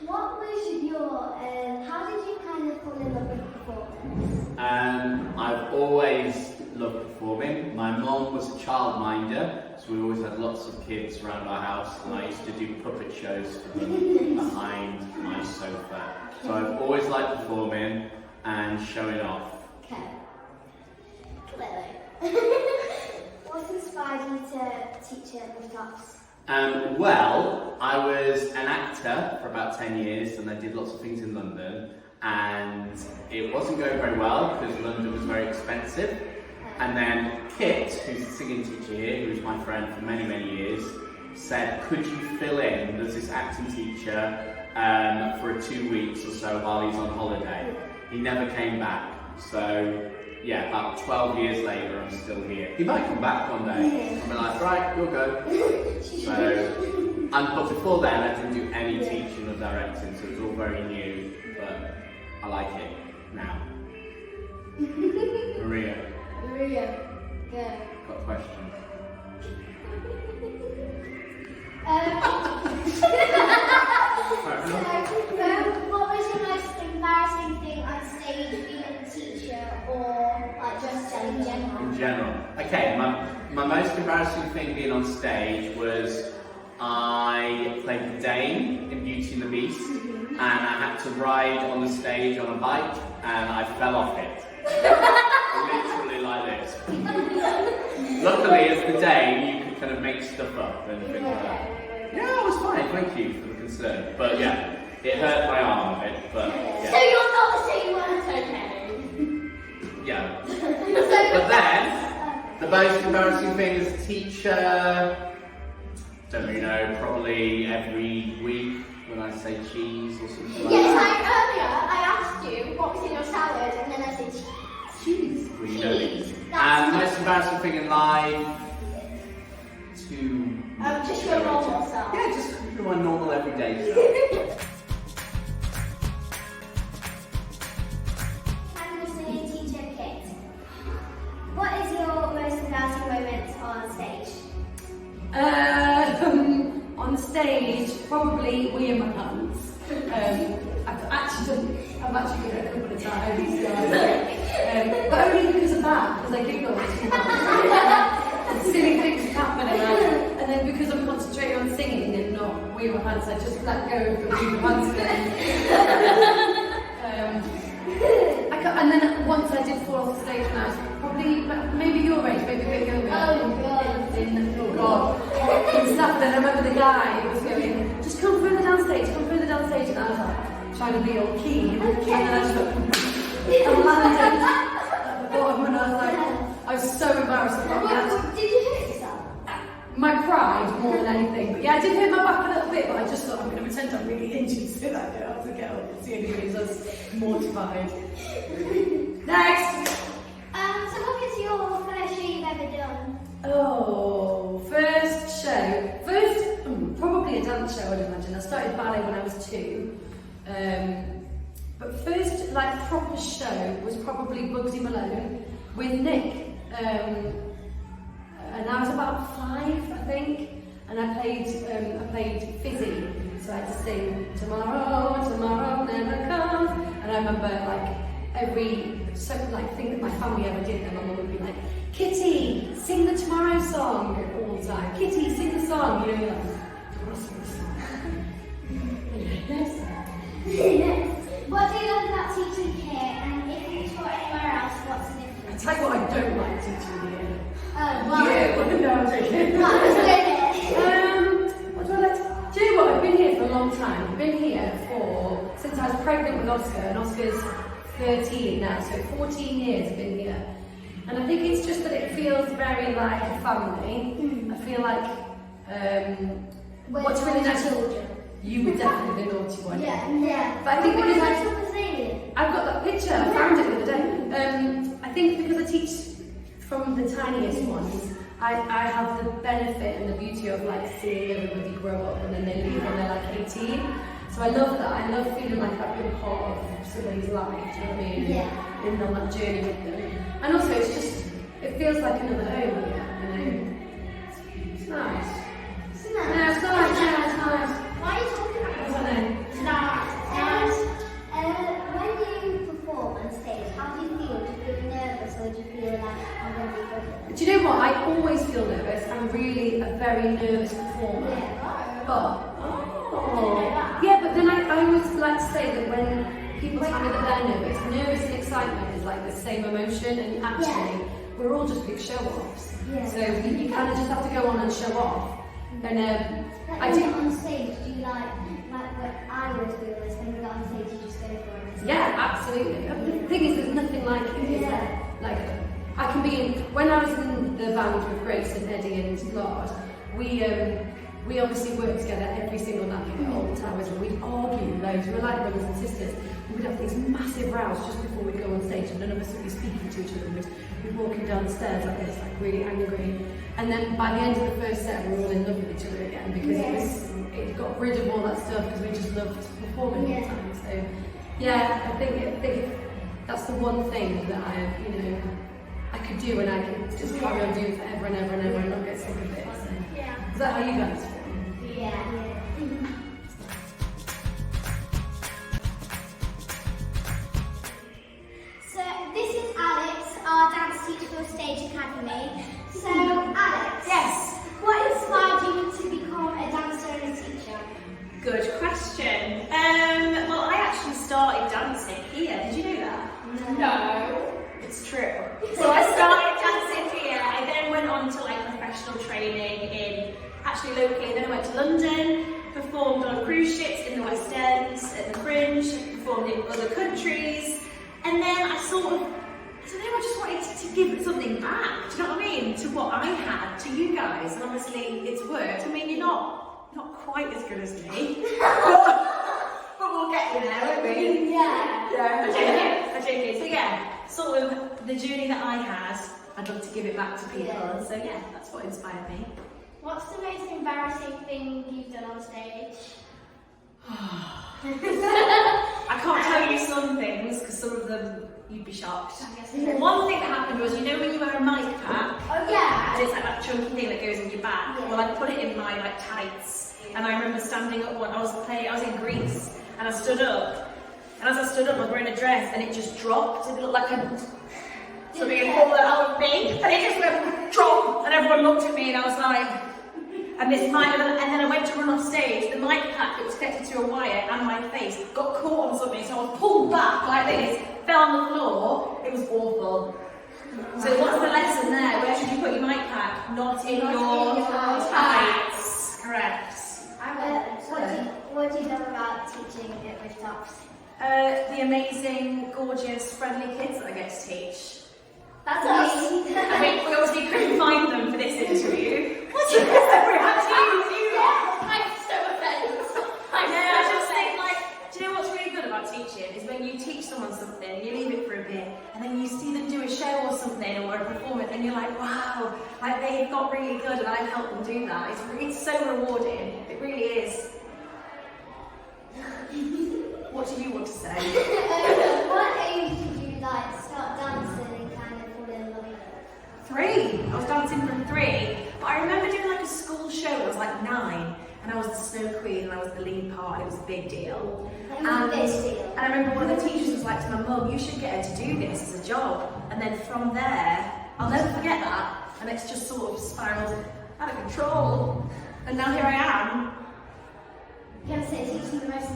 What was your, how did you kind of fall in love with performance? I've always loved performing. My mum was a childminder, so we always had lots of kids around our house, and I used to do puppet shows for them behind my sofa. So I've always liked performing and showing off. Okay. Clearly. What inspired you to teach at Rooftops? Well, I was an actor for about 10 years and I did lots of things in London, and it wasn't going very well because London was very expensive. And then Kit, who's the singing teacher here, who was my friend for many, many years, said, could you fill in as this acting teacher for 2 weeks or so while he's on holiday? He never came back. So yeah, about 12 years later, I'm still here. He might come back one day. I'll be like, right, you'll go. So, but before then, I didn't do any teaching or directing, so it was all very new, but I like it now. Maria, Go. got a question? What was your most embarrassing thing on stage, being a teacher or like just in general? In general. Okay, my most embarrassing thing being on stage was I played the Dane in Beauty and the Beast, and I had to ride on the stage on a bike, and I fell off it. Literally like this. Luckily, as the Dane, you could kind of make stuff up and things like that. Yeah, it was fine, thank you for the concern. But yeah, it hurt my arm a bit, but yeah. So you're not saying you weren't okay? Yeah. But then, the most embarrassing thing as a teacher, don't really know, probably every week when I say cheese or something like Yes, that. earlier I asked you what was in your salad and then I said cheese. Well, you know these. And the most embarrassing thing in life, Just your normal self. Yeah, just my normal everyday stuff. I'm the singing teacher, Kit. What is your most embarrassing moment on stage? On stage, probably We in My Pants. I've actually done it a couple of times, but only because of that, because I giggled. Silly things happen, and then because I'm concentrating on singing and not We in My Pants, I just let go of the We in My Pants thing. And then once I did fall off the stage when I was probably maybe your age, maybe a bit younger. Oh God. In Stafford, I remember the guy who was going, just come further downstage, and I was like, trying to be all keen, and then I just and landed at the bottom, and I was like, I was so embarrassed about that. Did you hit yourself? My pride more than anything, but yeah, I did hit my back a little bit, but I just thought I'm going to pretend I'm really injured so that I don't have to get up and see anybody, so I was mortified. Next! So what is your first show you've ever done? Oh, first show. Probably a dance show, I'd imagine. I started ballet when I was 2. But first, like, proper show was probably Bugsy Malone with Nick. And I was about 5, I think. And I played Fizzy. So I had to sing Tomorrow Never Comes. And I remember, like, every thing that my family ever did, and my mum would be like, Kitty, sing the Tomorrow song all the time. Kitty, sing the song. You know, like, I want to sing the song. Yes. What do you love about teaching here? And if you taught anywhere else, what's the difference? I'll tell you what I don't like teaching here. Well, No, I'm joking. What do I like? Do you know what? I've been here for a long time. I've been here since I was pregnant with Oscar, and Oscar's 13 now, so 14 years I've been here. And I think it's just that it feels very like a family. I feel like what's really nice. You were definitely the naughty one. Yeah. But I think because I've I've got that picture. I found it the other day. I think because I teach from the tiniest ones, I have the benefit and the beauty of like seeing everybody grow up and then they leave when they're like 18. So I love that. I love feeling like I've been part of somebody's life. Do you know what I mean? Yeah. In on that journey with them. And also, it feels like another home. You know. It's nice. It's Yeah, it's nice. Yeah, it's nice. Why are you talking about I don't know. Nice. like, I'm going to be good at it. Do you know what? I always feel nervous. I'm really a very nervous performer. Yeah. But yeah, but then I always like to say that when people tell me that they're nervous and excitement is like the same emotion, and actually we're all just big show-offs. Yeah. So you kind of just have to go on and show off. And Like I when do. you're on stage, do you like what I always feel is when you go on stage, you just go for it. Yeah, absolutely. The thing is, there's nothing like it, is there? Like, I can be in, when I was in the band with Grace and Eddie and Lord, we obviously worked together every single night at all the time, and we'd argue loads. We were like brothers and sisters. We'd have these massive rows just before we'd go on stage, and none of us would be speaking to each other. We'd be walking downstairs like this, like really angry. And then by the end of the first set, we were all in love with each other again because it got rid of all that stuff because we just loved performing all the time. So yeah, I think that's the one thing that I could do, and I can just carry on doing forever and ever and ever and not get sick of it. So is that how you guys feel? Yeah. So this is Alex, our dance teacher for Stage Academy. So Alex, Yes. what inspired you to become a dancer and a teacher? Good question. Well, I actually started dancing here. Did you know that? No. It's true. So I started dancing here. I then went on to like professional training in actually locally. Then I went to London, performed on cruise ships in the West End, at the Fringe, performed in other countries, and then I sort of, I don't know, I just wanted to give something back. Do you know what I mean? To what I had, to you guys, and obviously it's worked. I mean, you're not quite as good as me, but we'll get you there, won't we? Yeah. I'm joking. So yeah, sort of the journey that I had, I'd love to give it back to people. Yeah. And so yeah, that's what inspired me. What's the most embarrassing thing you've done on stage? I can't tell you some things because some of them you'd be shocked. One thing that happened was, you know when you wear a mic pack Oh yeah. and it's like that chunky thing that goes in your back? Yeah. Well, I put it in my like tights, and I remember standing up when I was in Greece, and I stood up, and as I stood up I was wearing a dress and it just dropped. It looked like something had fallen out of me, and it just went drop, and everyone looked at me and I was like, and this mic, and then I went to run off stage. The mic pack that was connected to a wire and my face got caught on something, so I was pulled back like this, fell on the floor. It was awful. So what's the lesson there? Where should you put your mic pack? Not in your tights. Correct. What do you love about teaching at Rooftops? The amazing, gorgeous, friendly kids that I get to teach. That's us. I mean, we obviously couldn't find them for this interview. What do you I'm so offended. I just think, like, do you know what's really good about teaching is when you teach someone something, you leave it for a bit, and then you see them do a show or something or a performance, and you're like, wow, like they've got really good, and I've helped them do that. It's so rewarding. It really is. What do you want to say? What age did you like start dancing and kind of fall in love with it? 3. I was dancing from 3. But I remember doing like a school show when I was like 9, and I was the Snow Queen and I was the lead part, and it was a big deal. It was a big deal. And I remember one of the teachers was like to my mum, you should get her to do this as a job. And then from there, I'll never forget that. And it's just sort of spiraled out of control. And now here I am. You have to say teaching the most